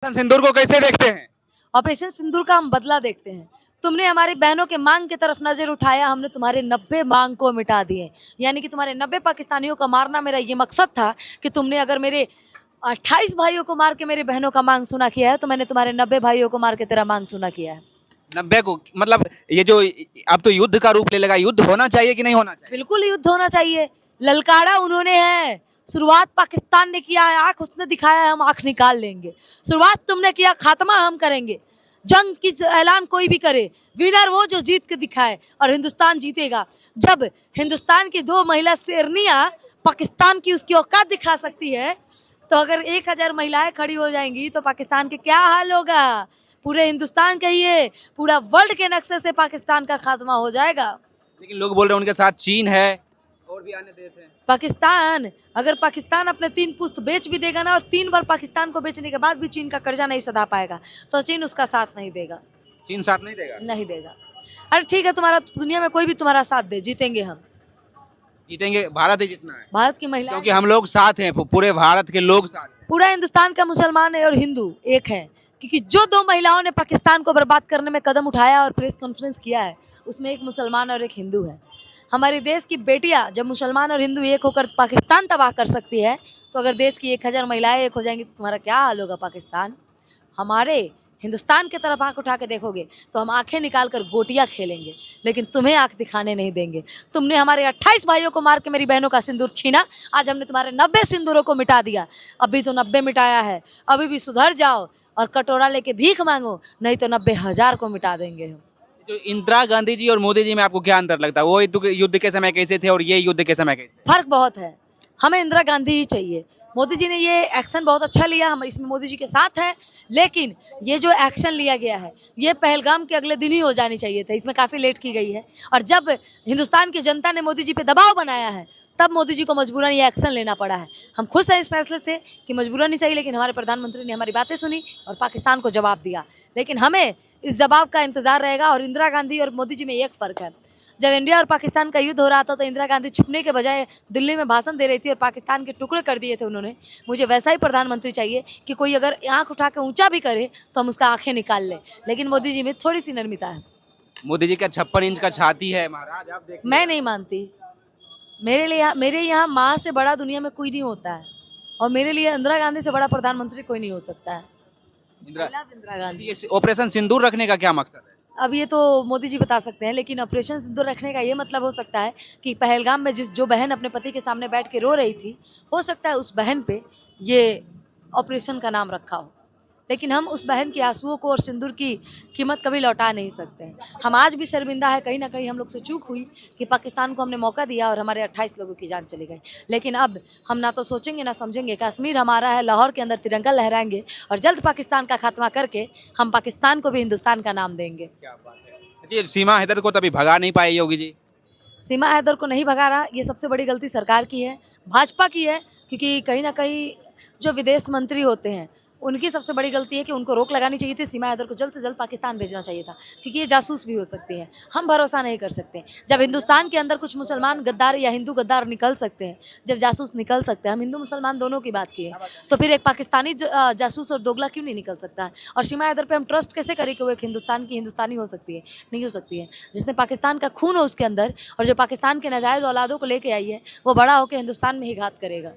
सिंदूर को कैसे देखते हैं? ऑपरेशन सिंदूर का हम बदला देखते हैं। तुमने हमारी बहनों के मांग की तरफ नजर उठाया, हमने तुम्हारे 90 मांग को मिटा दिए। यानी कि तुम्हारे 90 पाकिस्तानियों का मारना मेरा ये मकसद था कि तुमने अगर मेरे 28 भाइयों को मार के मेरी बहनों का मांग सुना किया है, तो मैंने तुम्हारे 90 भाइयों को मार के तेरा मांग सुना किया है। 90 को मतलब ये जो अब तो युद्ध का रूप ले लगा, युद्ध होना चाहिए कि नहीं होना चाहिए? बिल्कुल युद्ध होना चाहिए। ललकारा उन्होंने है, शुरुआत पाकिस्तान ने किया है, आंख उसने दिखाया है, हम आंख निकाल लेंगे। शुरुआत तुमने किया, खात्मा हम करेंगे। जंग की ऐलान कोई भी करे, विनर वो जो जीत के दिखाए, और हिंदुस्तान जीतेगा। जब हिंदुस्तान की 2 महिला शेरनियां पाकिस्तान की उसकी औकात दिखा सकती है, तो अगर 1000 महिलाएं खड़ी हो जाएंगी तो पाकिस्तान के क्या हाल होगा। पूरे हिंदुस्तान कहिए, पूरा वर्ल्ड के नक्शे से पाकिस्तान का खात्मा हो जाएगा। लेकिन लोग बोल रहे हैं उनके साथ चीन है और भी अन्य देश हैं। पाकिस्तान, अगर पाकिस्तान अपने 3 पुस्त बेच भी देगा ना, और 3 बार पाकिस्तान को बेचने के बाद भी चीन का कर्जा नहीं सधा पाएगा, तो चीन उसका साथ नहीं देगा। चीन साथ नहीं देगा? नहीं देगा। अरे ठीक है, तुम्हारा दुनिया में कोई भी तुम्हारा साथ दे, जीतेंगे हम। जीतेंगे, भारत ही जीतना है। भारत की महिला, क्योंकि हम लोग साथ हैं, पूरे भारत के लोग साथ हैं। पूरा हिंदुस्तान का मुसलमान और हिंदू एक है। क्योंकि जो 2 महिलाओं ने पाकिस्तान को बर्बाद करने में कदम उठाया और प्रेस कॉन्फ्रेंस किया है, उसमें एक मुसलमान और एक हिंदू है। हमारे देश की बेटियां जब मुसलमान और हिंदू एक होकर पाकिस्तान तबाह कर सकती है, तो अगर देश की 1000 महिलाएं एक हो जाएंगी तो तुम्हारा क्या हाल होगा पाकिस्तान। हमारे हिंदुस्तान की तरफ आंख उठा के देखोगे तो हम आंखें निकाल कर गोटियां खेलेंगे, लेकिन तुम्हें आंख दिखाने नहीं देंगे। तुमने हमारे 28 भाइयों को मार के मेरी बहनों का सिंदूर छीना, आज हमने तुम्हारे 90 सिंदूरों को मिटा दिया। अभी तो 90 मिटाया है, अभी भी सुधर जाओ और कटोरा लेके भीख मांगो, नहीं तो 90,000 को मिटा देंगे हम। जो इंदिरा गांधी जी और मोदी जी में आपको क्या अंतर लगता है? वो युद्ध के समय कैसे थे और ये युद्ध के समय कैसे? फर्क बहुत है। हमें इंदिरा गांधी ही चाहिए। मोदी जी ने ये एक्शन बहुत अच्छा लिया, हम इसमें मोदी जी के साथ हैं। लेकिन ये जो एक्शन लिया गया है, ये पहलगाम के अगले दिन ही हो जानी चाहिए था, इसमें काफ़ी लेट की गई है। और जब हिंदुस्तान की जनता ने मोदी जी पे दबाव बनाया है, तब मोदी जी को मजबूरन ये एक्शन लेना पड़ा है। हम खुश हैं इस फैसले से कि मजबूरन ही सही, लेकिन हमारे प्रधानमंत्री ने हमारी बातें सुनी और पाकिस्तान को जवाब दिया। लेकिन हमें इस जवाब का इंतजार रहेगा। और इंदिरा गांधी और मोदी जी में एक फ़र्क है। जब इंडिया और पाकिस्तान का युद्ध हो रहा था, तो इंदिरा गांधी छुपने के बजाय दिल्ली में भाषण दे रही थी और पाकिस्तान के टुकड़े कर दिए थे उन्होंने। मुझे वैसा ही प्रधानमंत्री चाहिए कि कोई अगर आंख उठा के ऊंचा भी करे तो हम उसका आंखें निकाल लें। लेकिन मोदी जी में थोड़ी सी नरमिता है। मोदी जी का 56 इंच का छाती है महाराज, आप देखिए। मैं नहीं मानती। मेरे यहाँ माँ से बड़ा दुनिया में कोई नहीं होता है, और मेरे लिए इंदिरा गांधी से बड़ा प्रधानमंत्री कोई नहीं हो सकता है। इंदिरा गांधी। ये ऑपरेशन सिंदूर रखने का क्या मकसद है? अब ये तो मोदी जी बता सकते हैं, लेकिन ऑपरेशन सिंदूर रखने का ये मतलब हो सकता है कि पहलगाम में जो बहन अपने पति के सामने बैठ के रो रही थी, हो सकता है उस बहन पे ये ऑपरेशन का नाम रखा हो। लेकिन हम उस बहन के आंसुओं को और सिंदूर की कीमत कभी लौटा नहीं सकते हैं। हम आज भी शर्मिंदा है, कहीं ना कहीं हम लोग से चूक हुई कि पाकिस्तान को हमने मौका दिया और हमारे 28 लोगों की जान चली गई। लेकिन अब हम ना तो सोचेंगे ना समझेंगे। कश्मीर हमारा है, लाहौर के अंदर तिरंगा लहराएंगे, और जल्द पाकिस्तान का खात्मा करके हम पाकिस्तान को भी हिंदुस्तान का नाम देंगे। क्या बात है जी। सीमा हैदर को तभी भगा नहीं पाई योगी जी? सीमा हैदर को नहीं भगा रहा, ये सबसे बड़ी गलती सरकार की है, भाजपा की है। क्योंकि कहीं ना कहीं जो विदेश मंत्री होते हैं, उनकी सबसे बड़ी गलती है कि उनको रोक लगानी चाहिए थी। सीमा हैदर को जल्द से जल्द पाकिस्तान भेजना चाहिए था, क्योंकि ये जासूस भी हो सकती हैं। हम भरोसा नहीं कर सकते। जब हिंदुस्तान के अंदर कुछ मुसलमान गद्दार या हिंदू गद्दार निकल सकते हैं, जब जासूस निकल सकते हैं, हम हिंदू मुसलमान दोनों की बात किए, तो फिर एक पाकिस्तानी जासूस और दोगला क्यों नहीं निकल सकता है। और सीमा हैदर पर हम ट्रस्ट कैसे करें कि वो एक हिंदुस्तान की हिंदुस्तानी हो सकती है? नहीं हो सकती है। जिसने पाकिस्तान का खून हो उसके अंदर, और जो पाकिस्तान के नाजायज़ औलादों को लेके आई है, वो बड़ा होकर हिंदुस्तान में ही घात करेगा।